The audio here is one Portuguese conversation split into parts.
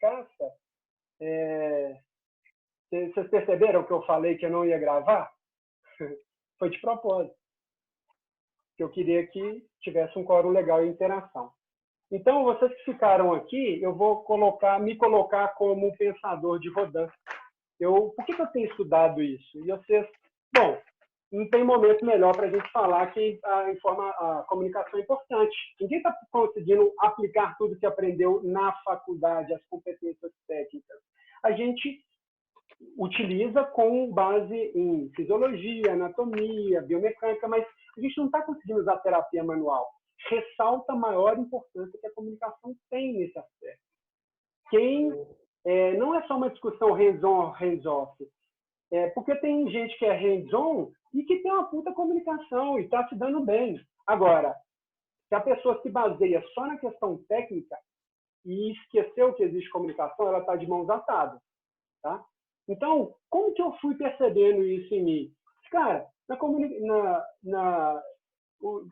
escassa, vocês perceberam que eu falei que eu não ia gravar? Foi de propósito, que eu queria que tivesse um quórum legal e interação. Então, vocês que ficaram aqui, eu vou me colocar como pensador de Rodin. Por que eu tenho estudado isso? E vocês, bom, não tem momento melhor para a gente falar que a comunicação é importante. Ninguém está conseguindo aplicar tudo que aprendeu na faculdade, as competências técnicas. A gente utiliza com base em fisiologia, anatomia, biomecânica, mas a gente não está conseguindo usar terapia manual. Ressalta a maior importância que a comunicação tem nesse aspecto. Não é só uma discussão hands-on, hands-off, porque tem gente que é hands-on e que tem uma puta comunicação e está se dando bem. Agora, se a pessoa se baseia só na questão técnica e esqueceu que existe comunicação, ela está de mãos atadas. Tá? Então, como que eu fui percebendo isso em mim? Cara, na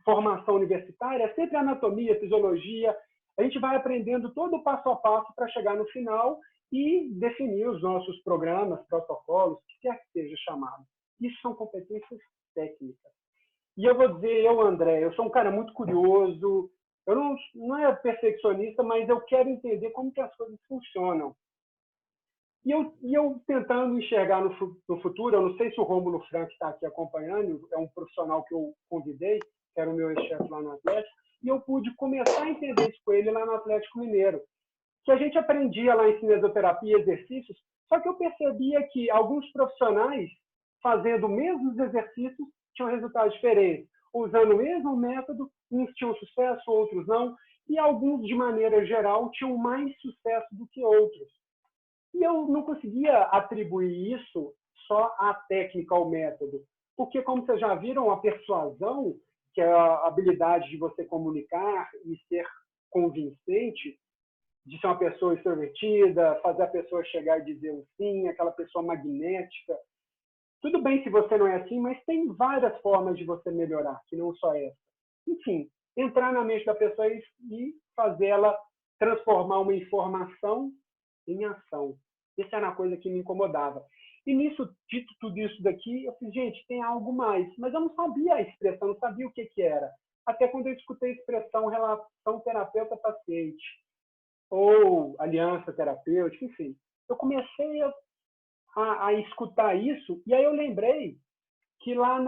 formação universitária, é sempre anatomia, fisiologia, a gente vai aprendendo todo o passo a passo para chegar no final e definir os nossos programas, protocolos, o que quer que seja chamado. Isso são competências técnicas. E eu vou dizer, André, eu sou um cara muito curioso, eu não é perfeccionista, mas eu quero entender como que as coisas funcionam. E eu tentando enxergar no futuro, eu não sei se o Rômulo Frank está aqui acompanhando, é um profissional que eu convidei, que era o meu ex-chefe lá no Atlético, e eu pude começar a entender isso com ele lá no Atlético Mineiro. Que a gente aprendia lá em cinesioterapia, exercícios, só que eu percebia que alguns profissionais, fazendo os mesmos exercícios, tinham resultados diferentes. Usando o mesmo método, uns tinham sucesso, outros não, e alguns, de maneira geral, tinham mais sucesso do que outros. E eu não conseguia atribuir isso só à técnica, ao método. Porque, como vocês já viram, a persuasão, que é a habilidade de você comunicar e ser convincente, de ser uma pessoa extrovertida, fazer a pessoa chegar e dizer um sim, aquela pessoa magnética. Tudo bem se você não é assim, mas tem várias formas de você melhorar, que não só essa. Enfim, entrar na mente da pessoa e fazer ela transformar uma informação em ação. Essa era uma coisa que me incomodava. E nisso, dito tudo isso daqui, eu falei, gente, tem algo mais. Mas eu não sabia a expressão, não sabia o que era. Até quando eu escutei a expressão relação terapeuta-paciente, ou aliança terapêutica, enfim. Eu comecei a escutar isso, e aí eu lembrei que lá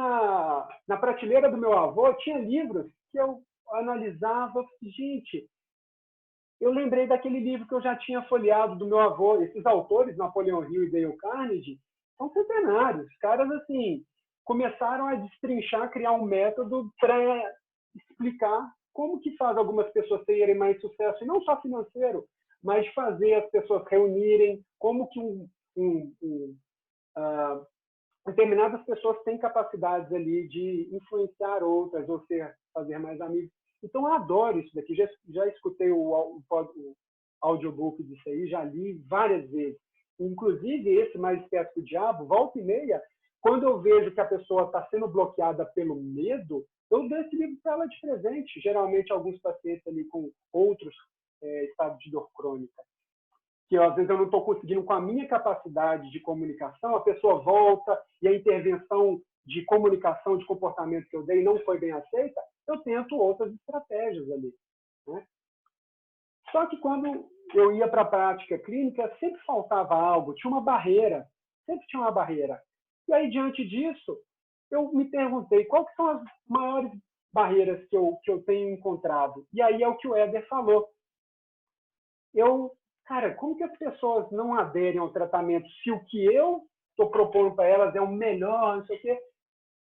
na prateleira do meu avô tinha livros que eu analisava. Gente, eu lembrei daquele livro que eu já tinha folheado do meu avô. Esses autores, Napoleão Hill e Dale Carnegie, são centenários. Os caras, assim, começaram a destrinchar, criar um método para explicar como que faz algumas pessoas terem mais sucesso, e não só financeiro, mas fazer as pessoas reunirem, como que determinadas pessoas têm capacidades ali de influenciar outras ou fazer mais amigos. Então, eu adoro isso daqui. Já escutei o audiobook disso aí, já li várias vezes. Inclusive, esse Mais Esperto que o Diabo, volta e meia, quando eu vejo que a pessoa está sendo bloqueada pelo medo, eu dou esse livro para ela de presente. Geralmente, alguns pacientes ali com outros estados de dor crônica, que às vezes eu não estou conseguindo com a minha capacidade de comunicação, a pessoa volta e a intervenção de comunicação, de comportamento que eu dei não foi bem aceita, eu tento outras estratégias ali. Né? Só que quando eu ia para a prática clínica, sempre faltava algo, tinha uma barreira, sempre tinha uma barreira. E aí, diante disso, eu me perguntei quais são as maiores barreiras que eu tenho encontrado. E aí é o que o Éder falou. Cara, como que as pessoas não aderem ao tratamento se o que eu estou propondo para elas é o melhor, não sei o quê,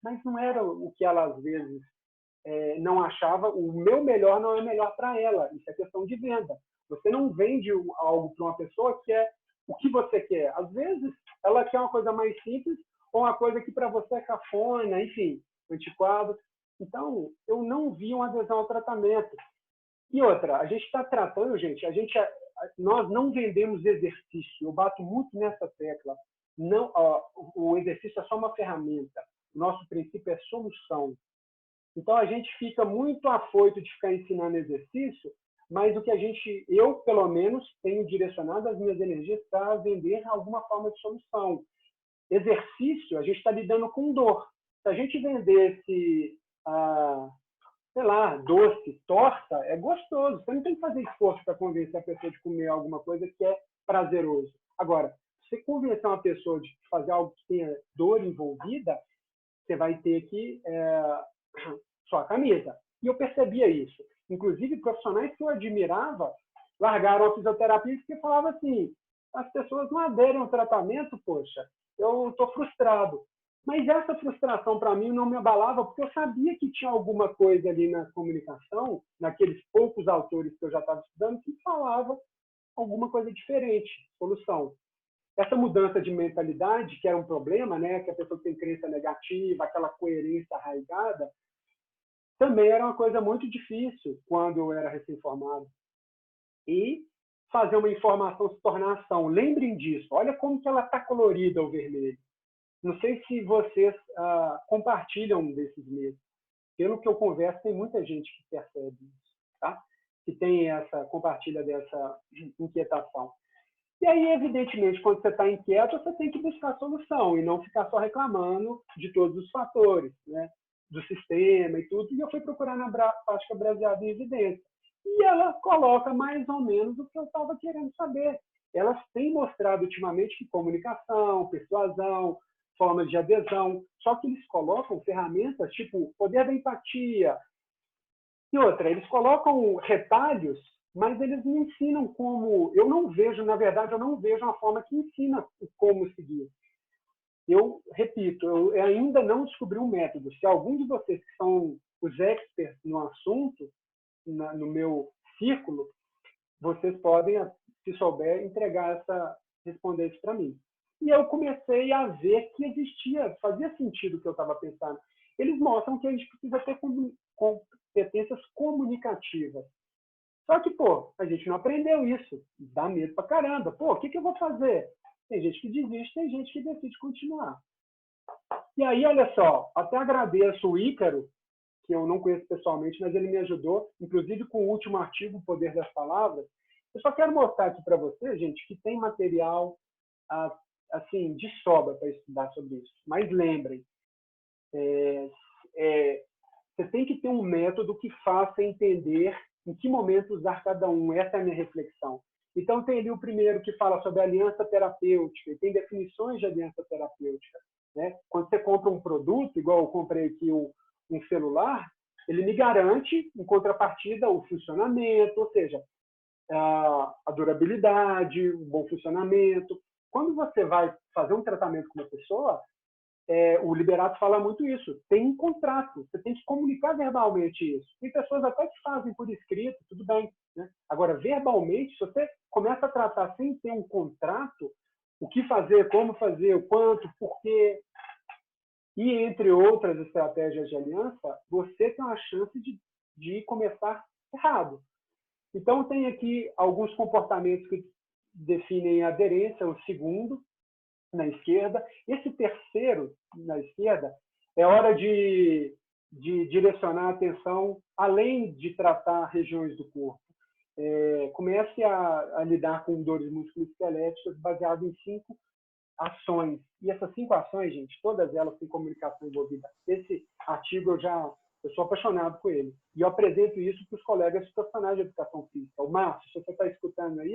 mas não era o que ela, às vezes, não achava, o meu melhor não é melhor para ela. Isso é questão de venda. Você não vende algo para uma pessoa que é o que você quer. Às vezes, ela quer uma coisa mais simples ou uma coisa que para você é cafona, enfim, antiquado. Então, eu não vi uma adesão ao tratamento. E outra, a gente está tratando, gente, nós não vendemos exercício. Eu bato muito nessa tecla. Não, o exercício é só uma ferramenta. O nosso princípio é solução. Então, a gente fica muito afoito de ficar ensinando exercício, mas o que eu, pelo menos, tenho direcionado as minhas energias para vender alguma forma de solução. Exercício, a gente está lidando com dor. Se a gente vendesse, sei lá, doce, torta, é gostoso. Você não tem que fazer esforço para convencer a pessoa de comer alguma coisa que é prazeroso. Agora, se você convencer uma pessoa de fazer algo que tenha dor envolvida, você vai ter que suar a camisa. E eu percebia isso. Inclusive, profissionais que eu admirava largaram a fisioterapia porque falavam assim, as pessoas não aderem ao tratamento, poxa, eu estou frustrado. Mas essa frustração, para mim, não me abalava, porque eu sabia que tinha alguma coisa ali na comunicação, naqueles poucos autores que eu já estava estudando, que falava alguma coisa diferente, solução. Essa mudança de mentalidade, que era um problema, né, que a pessoa tem crença negativa, aquela coerência arraigada, também era uma coisa muito difícil quando eu era recém-formado. E fazer uma informação se tornar ação. Lembrem disso. Olha como que ela está colorida, o vermelho. Não sei se vocês compartilham desses meses. Pelo que eu converso, tem muita gente que percebe isso, tá? Que tem compartilha dessa inquietação. E aí, evidentemente, quando você está inquieto, você tem que buscar solução e não ficar só reclamando de todos os fatores, né? Do sistema e tudo. E eu fui procurar na prática baseada em evidência. E ela coloca mais ou menos o que eu estava querendo saber. Elas têm mostrado ultimamente que comunicação, persuasão, formas de adesão, só que eles colocam ferramentas tipo poder da empatia. E outra, eles colocam retalhos, mas eles não ensinam como... Eu não vejo, na verdade, eu não vejo uma forma que ensina como seguir. Eu repito, eu ainda não descobri um método. Se algum de vocês que são os experts no assunto, no meu círculo, vocês podem, se souber, responder isso para mim. E eu comecei a ver que fazia sentido o que eu estava pensando. Eles mostram que a gente precisa ter competências comunicativas. Só que, a gente não aprendeu isso. Dá medo pra caramba. O que eu vou fazer? Tem gente que desiste, tem gente que decide continuar. E aí, olha só, até agradeço o Ícaro, que eu não conheço pessoalmente, mas ele me ajudou, inclusive com o último artigo, O Poder das Palavras. Eu só quero mostrar aqui para vocês, gente, que tem material assim, de sobra para estudar sobre isso. Mas lembrem, você tem que ter um método que faça entender em que momento usar cada um. Essa é a minha reflexão. Então, tem ali o primeiro que fala sobre aliança terapêutica, e tem definições de aliança terapêutica. Né? Quando você compra um produto, igual eu comprei aqui um celular, ele me garante, em contrapartida, o funcionamento, ou seja, a durabilidade, o bom funcionamento. Quando você vai fazer um tratamento com uma pessoa, o Liberato fala muito isso. Tem um contrato, você tem que comunicar verbalmente isso. Tem pessoas até que fazem por escrito, tudo bem. Né? Agora, verbalmente, se você começa a tratar sem ter um contrato, o que fazer, como fazer, o quanto, por quê, e entre outras estratégias de aliança, você tem uma chance de começar errado. Então, tem aqui alguns comportamentos que definem a aderência, o segundo, na esquerda. Esse terceiro, na esquerda, é hora de direcionar a atenção, além de tratar regiões do corpo. Comece a lidar com dores musculoesqueléticas baseado em 5 ações. E essas 5 ações, gente, todas elas têm comunicação envolvida. Esse artigo eu sou apaixonado com ele. E eu apresento isso para os colegas profissionais de educação física. O Márcio, se você está escutando aí,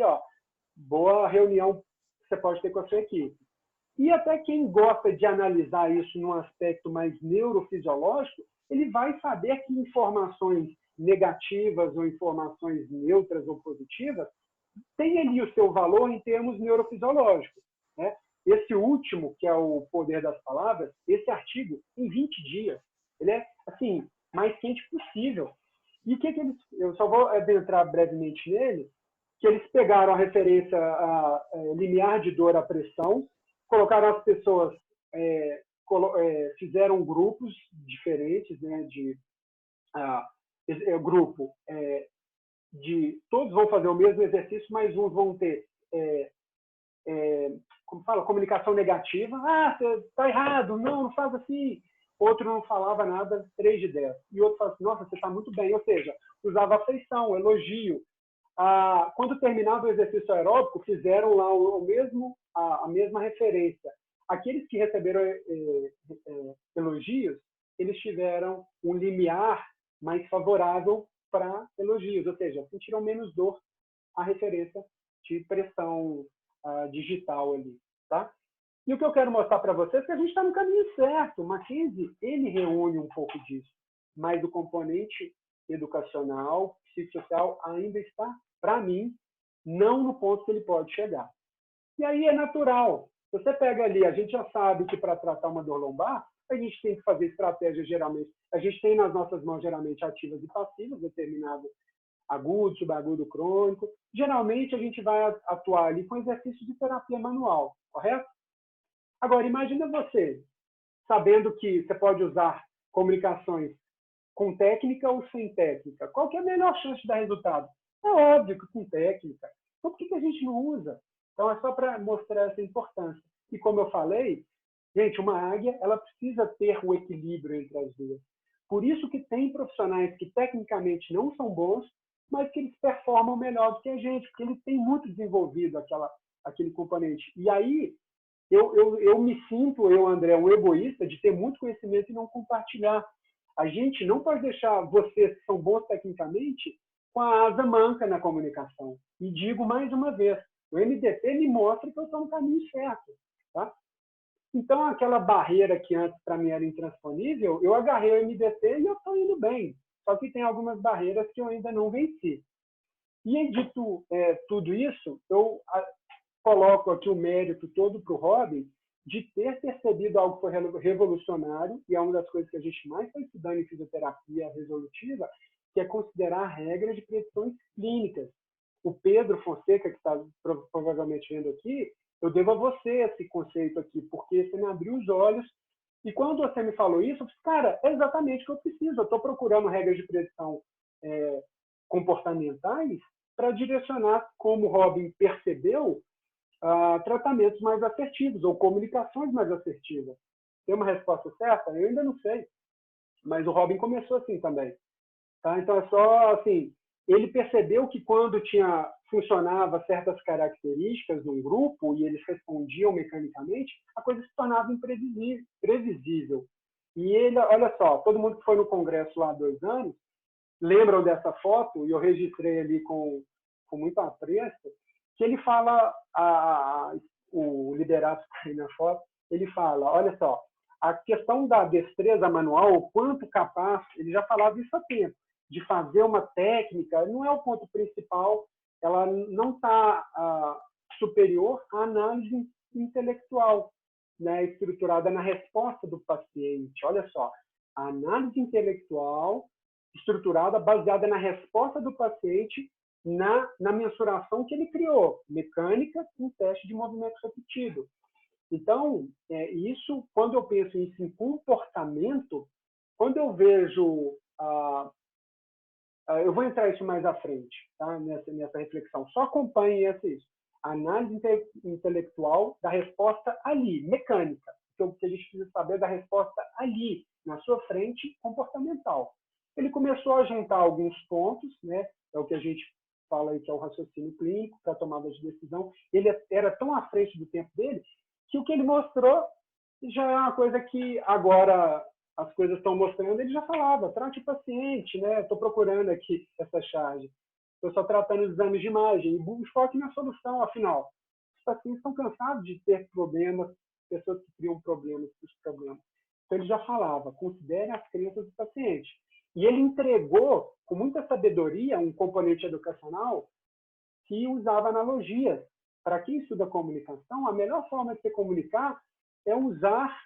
boa reunião que você pode ter com a sua equipe. E até quem gosta de analisar isso num aspecto mais neurofisiológico, ele vai saber que informações negativas ou informações neutras ou positivas têm ali o seu valor em termos neurofisiológicos. Né? Esse último, que é o Poder das Palavras, esse artigo, em 20 dias, ele é, assim, mais quente possível. E o que eles... Eu só vou adentrar brevemente nele, que eles pegaram a referência a limiar de dor à pressão, colocaram as pessoas, fizeram grupos diferentes, né, grupo todos vão fazer o mesmo exercício, mas uns vão ter, como fala, comunicação negativa. Você está errado, não faz assim. Outro não falava nada, 3 de 10. E outro fala assim, nossa, você está muito bem. Ou seja, usava afeição, elogio. quando terminava o exercício aeróbico, fizeram lá a mesma referência. Aqueles que receberam elogios, eles tiveram um limiar mais favorável para elogios, ou seja, sentiram menos dor a referência de pressão digital ali, tá? E o que eu quero mostrar para vocês é que a gente está no caminho certo. O Mackenzie, ele reúne um pouco disso, mas o componente educacional, psicossocial, ainda está, para mim, não no ponto que ele pode chegar. E aí é natural. Você pega ali, a gente já sabe que para tratar uma dor lombar, a gente tem que fazer estratégias geralmente. A gente tem nas nossas mãos geralmente ativas e passivas, determinado agudo, subagudo, crônico. Geralmente a gente vai atuar ali com exercício de terapia manual, correto? Agora, imagina você, sabendo que você pode usar comunicações com técnica ou sem técnica. Qual que é a melhor chance de dar resultado? É óbvio que com técnica. Então, por que a gente não usa? Então, é só para mostrar essa importância. E como eu falei, gente, uma águia, ela precisa ter o equilíbrio entre as duas. Por isso que tem profissionais que tecnicamente não são bons, mas que eles performam melhor do que a gente, porque eles têm muito desenvolvido aquele componente. E aí, eu me sinto, André, um egoísta de ter muito conhecimento e não compartilhar. A gente não pode deixar vocês que são bons tecnicamente com a asa manca na comunicação. E digo mais uma vez, o MDT me mostra que eu estou no caminho certo. Tá? Então, aquela barreira que antes para mim era intransponível, eu agarrei o MDT e eu estou indo bem. Só que tem algumas barreiras que eu ainda não venci. E, dito tudo isso, eu coloco aqui o mérito todo para o Robin de ter percebido algo que foi revolucionário, e é uma das coisas que a gente mais está estudando em fisioterapia resolutiva, que é considerar regras de predições clínicas. O Pedro Fonseca, que está provavelmente vendo aqui, eu devo a você esse conceito aqui, porque você me abriu os olhos, e quando você me falou isso, eu disse, cara, é exatamente o que eu preciso, eu estou procurando regras de predição comportamentais para direcionar, como o Robin percebeu, tratamentos mais assertivos ou comunicações mais assertivas. Tem uma resposta certa? Eu ainda não sei. Mas o Robin começou assim também. Tá? Então, é só assim, ele percebeu que quando funcionava certas características num grupo e eles respondiam mecanicamente, a coisa se tornava imprevisível. E ele, olha só, todo mundo que foi no congresso lá há 2 anos, lembram dessa foto, e eu registrei ali com muito apreço, que ele fala, o Liberato que está aí na foto, ele fala, olha só, a questão da destreza manual, o quanto capaz, ele já falava isso há tempo, de fazer uma técnica, não é o ponto principal, ela não está superior à análise intelectual, né, estruturada na resposta do paciente. Olha só, a análise intelectual estruturada, baseada na resposta do paciente na mensuração que ele criou, mecânica, um teste de movimento repetido. Então, isso, quando eu penso isso em comportamento, quando eu vejo... eu vou entrar isso mais à frente, tá? nessa reflexão. Só acompanhe isso. A análise intelectual da resposta ali, mecânica. O que a gente precisa saber da resposta ali, na sua frente, comportamental. Ele começou a juntar alguns pontos, né? É o que a gente fala aí que é o raciocínio clínico para tomada de decisão. Ele era tão à frente do tempo dele que o que ele mostrou já é uma coisa que agora as coisas estão mostrando. Ele já falava, trate o paciente, né? Estou procurando aqui essa charge. Estou só tratando os exames de imagem. E foque na solução, afinal. Os pacientes estão cansados de ter problemas, pessoas que criam problemas para os problemas. Então, ele já falava, considere as crenças do paciente. E ele entregou, com muita sabedoria, um componente educacional que usava analogias. Para quem estuda comunicação, a melhor forma de se comunicar é usar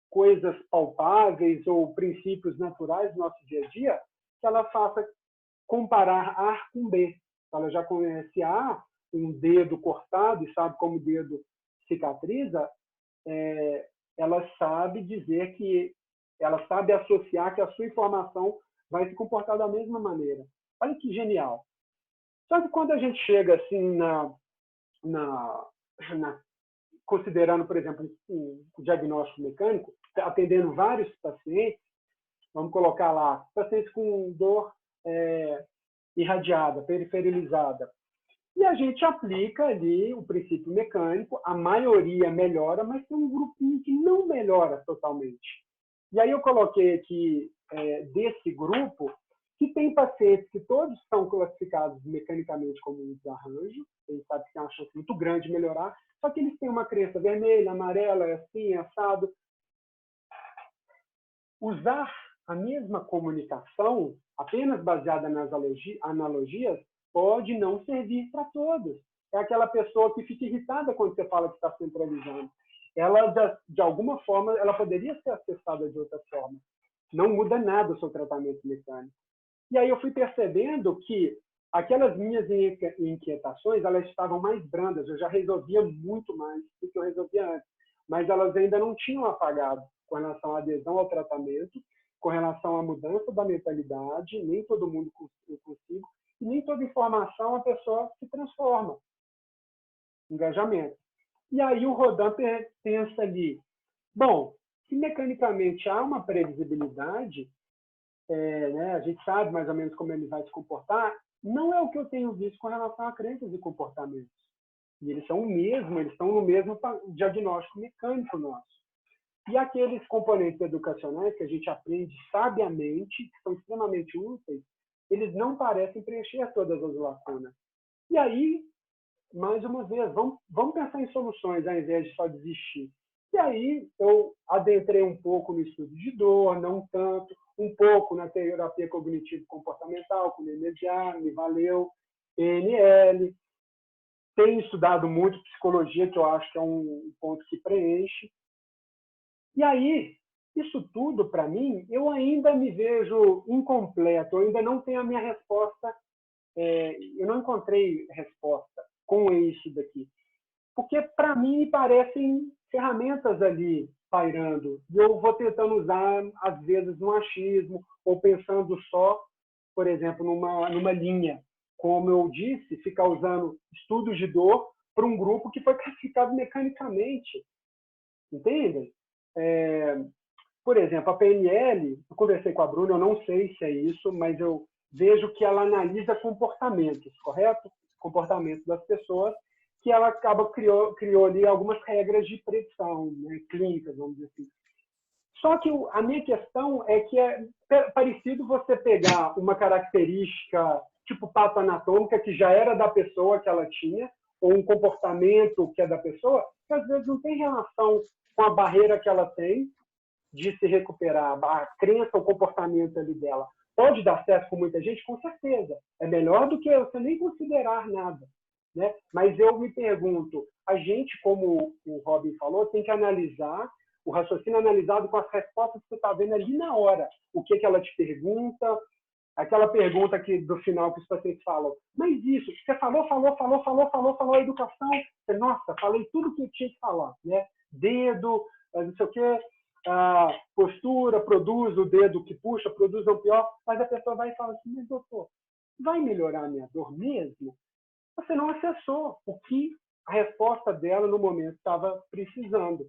coisas palpáveis ou princípios naturais do nosso dia a dia que ela faça comparar A com B. Ela já conhece A, um dedo cortado e sabe como o dedo cicatriza, ela sabe dizer que ela sabe associar que a sua informação vai se comportar da mesma maneira. Olha que genial. Só que quando a gente chega assim considerando, por exemplo, um diagnóstico mecânico, atendendo vários pacientes, vamos colocar lá, pacientes com dor irradiada, periferalizada, E a gente aplica ali o princípio mecânico, a maioria melhora, mas tem um grupinho que não melhora totalmente. E aí eu coloquei aqui, desse grupo, que tem pacientes que todos são classificados mecanicamente como um desarranjo, eles sabem que tem uma chance muito grande de melhorar, só que eles têm uma crença vermelha, amarela, assim, assado. Usar a mesma comunicação, apenas baseada nas analogias, pode não servir para todos. É aquela pessoa que fica irritada quando você fala que está centralizando. Ela, de alguma forma, ela poderia ser acessada de outra forma. Não muda nada o seu tratamento mecânico. E aí eu fui percebendo que aquelas minhas inquietações, elas estavam mais brandas, eu já resolvia muito mais do que eu resolvia antes, mas elas ainda não tinham apagado com relação à adesão ao tratamento, com relação à mudança da mentalidade, nem todo mundo eu consigo, e nem toda informação a pessoa se transforma. Engajamento. E aí o Rodin pensa ali, bom, se mecanicamente há uma previsibilidade, né, a gente sabe mais ou menos como ele vai se comportar, não é o que eu tenho visto com relação a crenças e comportamentos. E eles são o mesmo, eles estão no mesmo diagnóstico mecânico nosso. E aqueles componentes educacionais que a gente aprende sabiamente, que são extremamente úteis, eles não parecem preencher todas as lacunas. E aí, mais uma vez, vamos pensar em soluções ao invés de só desistir. E aí eu adentrei um pouco no estudo de dor, não tanto, um pouco na terapia cognitivo-comportamental, com NMDA, me valeu, PNL. Tenho estudado muito psicologia, que eu acho que é um ponto que preenche. E aí, isso tudo, para mim, eu ainda me vejo incompleto, eu ainda não tenho a minha resposta, eu não encontrei resposta com isso daqui. Porque, para mim, me parecem ferramentas ali pairando. E eu vou tentando usar, às vezes, no achismo, ou pensando só, por exemplo, numa linha. Como eu disse, ficar usando estudos de dor para um grupo que foi classificado mecanicamente. Entendem? Por exemplo, a PNL, eu conversei com a Bruna, eu não sei se é isso, mas eu vejo que ela analisa comportamentos, correto? Comportamentos das pessoas, que ela criou ali algumas regras de predição, né, clínicas, vamos dizer assim. Só que a minha questão é que é parecido você pegar uma característica tipo patoanatômica, que já era da pessoa que ela tinha, ou um comportamento que é da pessoa, que às vezes não tem relação com a barreira que ela tem de se recuperar, a crença, o comportamento ali dela. Pode dar certo com muita gente? Com certeza. É melhor do que você nem considerar nada. Né? Mas eu me pergunto, a gente, como o Robin falou, tem que analisar, o raciocínio analisado com as respostas que você está vendo ali na hora. O que ela te pergunta, aquela pergunta que do final que os pacientes falam, mas isso, você falou a educação, você, nossa, falei tudo que eu tinha que falar, né? Dedo, não sei o quê, postura, produz o dedo que puxa, produz o pior, mas a pessoa vai e fala assim, mas doutor, vai melhorar a minha dor mesmo? Você não acessou o que a resposta dela no momento estava precisando.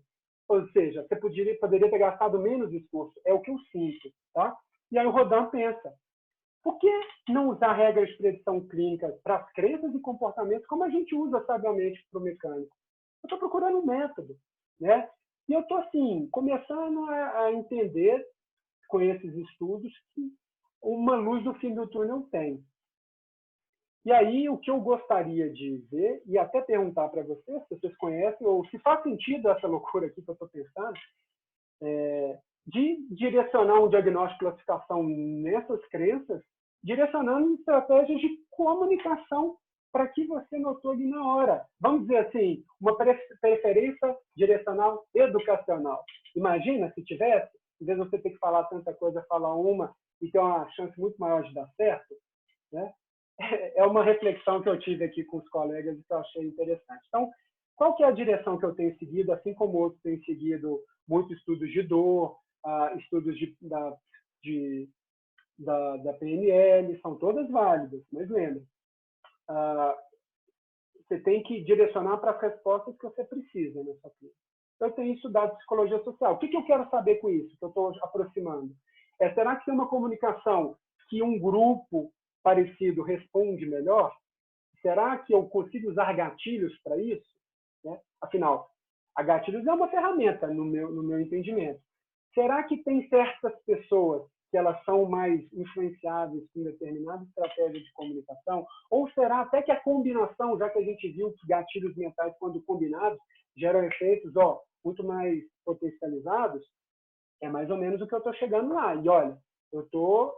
Ou seja, você poderia ter gastado menos esforço. É o que eu sinto. Tá? E aí o Rodin pensa, por que não usar regras de predição clínica para as crenças e comportamentos como a gente usa sabiamente para o mecânico? Eu estou procurando um método. Né? E eu estou, assim, começando a entender com esses estudos que uma luz do fim do túnel tem. E aí, o que eu gostaria de ver, e até perguntar para vocês, se vocês conhecem, ou se faz sentido essa loucura aqui que eu estou pensando, de direcionar um diagnóstico de classificação nessas crenças, direcionando estratégias de comunicação para que você notou ali na hora. Vamos dizer assim, uma preferência direcional educacional. Imagina se tivesse, em vez de você ter que falar tanta coisa, falar uma e ter uma chance muito maior de dar certo, né? É uma reflexão que eu tive aqui com os colegas e que eu achei interessante. Então, qual que é a direção que eu tenho seguido, assim como outros têm seguido muitos estudos de dor, estudos da PNL, são todas válidas, mas lembre, você tem que direcionar para as respostas que você precisa nessa clínica. Eu tenho estudado psicologia social. O que eu quero saber com isso, que eu estou aproximando? Será que tem uma comunicação que um grupo parecido responde melhor? Será que eu consigo usar gatilhos para isso? Né? Afinal, a gatilhos é uma ferramenta, no meu entendimento. Será que tem certas pessoas que elas são mais influenciáveis com determinada estratégia de comunicação? Ou será até que a combinação, já que a gente viu que gatilhos mentais, quando combinados, geram efeitos muito mais potencializados, é mais ou menos o que eu estou chegando lá. E olha, eu estou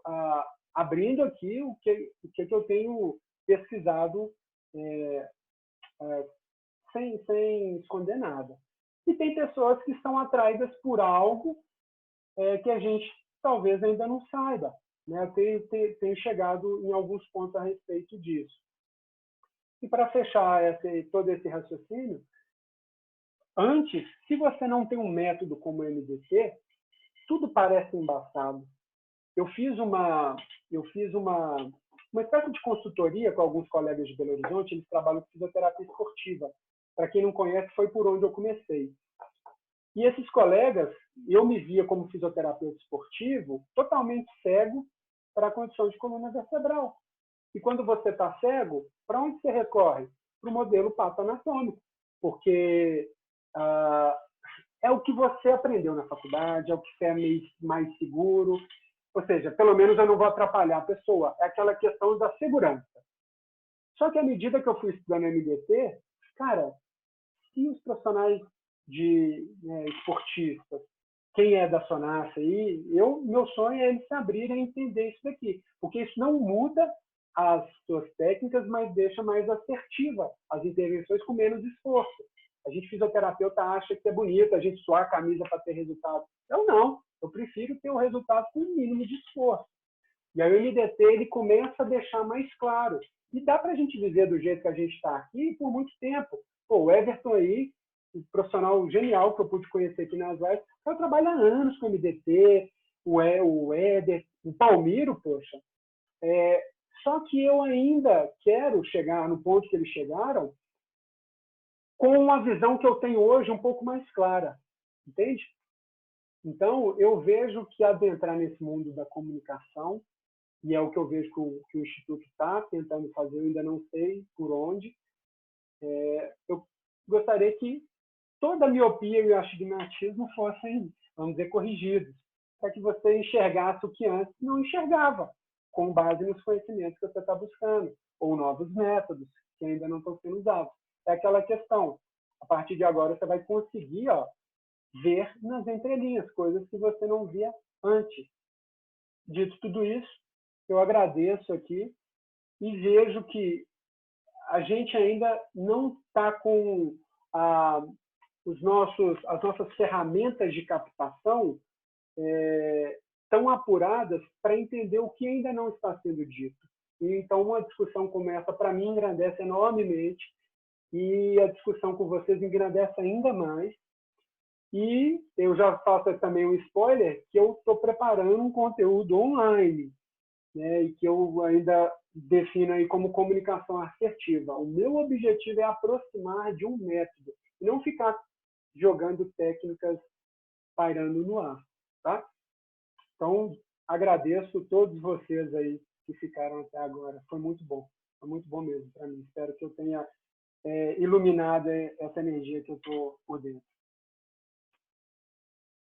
abrindo aqui o que eu tenho pesquisado sem esconder nada. E tem pessoas que são atraídas por algo que a gente talvez ainda não saiba. Né? Eu tenho chegado em alguns pontos a respeito disso. E para fechar todo esse raciocínio, antes, se você não tem um método como o MDT, tudo parece embaçado. Eu fiz uma espécie de consultoria com alguns colegas de Belo Horizonte, eles trabalham com fisioterapia esportiva. Para quem não conhece, foi por onde eu comecei. E esses colegas, eu me via como fisioterapeuta esportivo totalmente cego para a condição de coluna vertebral. E quando você está cego, para onde você recorre? Para o modelo patoanatômico, porque é o que você aprendeu na faculdade, é o que você é mais seguro. Ou seja, pelo menos eu não vou atrapalhar a pessoa. É aquela questão da segurança. Só que à medida que eu fui estudando MDT, cara, se os profissionais esportistas, quem é da Sonassa aí, meu sonho é eles se abrirem a entender isso daqui, porque isso não muda as suas técnicas, mas deixa mais assertiva as intervenções com menos esforço. A gente fisioterapeuta acha que é bonito a gente suar a camisa para ter resultado. Eu não, eu prefiro ter o resultado com o mínimo de esforço. E aí o MDT ele começa a deixar mais claro. E dá para a gente viver do jeito que a gente está aqui por muito tempo. O Everton aí, um profissional genial que eu pude conhecer aqui nas lives, eu trabalho há anos com MDT, o Éder, o Palmiro, poxa. Só que eu ainda quero chegar no ponto que eles chegaram com uma visão que eu tenho hoje um pouco mais clara, entende? Então, eu vejo que adentrar nesse mundo da comunicação, e é o que eu vejo que o Instituto está tentando fazer, eu ainda não sei por onde, eu gostaria que toda a miopia e o astigmatismo fossem, vamos dizer, corrigidos, para que você enxergasse o que antes não enxergava, com base nos conhecimentos que você está buscando, ou novos métodos que ainda não estão sendo usados. É aquela questão, a partir de agora você vai conseguir ver nas entrelinhas, coisas que você não via antes. Dito tudo isso, eu agradeço aqui e vejo que a gente ainda não está com as nossas ferramentas de captação tão apuradas para entender o que ainda não está sendo dito. E, então, uma discussão como essa, para mim, engrandece enormemente, e a discussão com vocês engrandece ainda mais. E eu já faço também um spoiler, que eu estou preparando um conteúdo online, né, e que eu ainda defino aí como comunicação assertiva. O meu objetivo é aproximar de um método, e não ficar jogando técnicas pairando no ar. Tá? Então, agradeço todos vocês aí que ficaram até agora. Foi muito bom mesmo para mim. Espero que eu tenha iluminado essa energia que eu estou por dentro.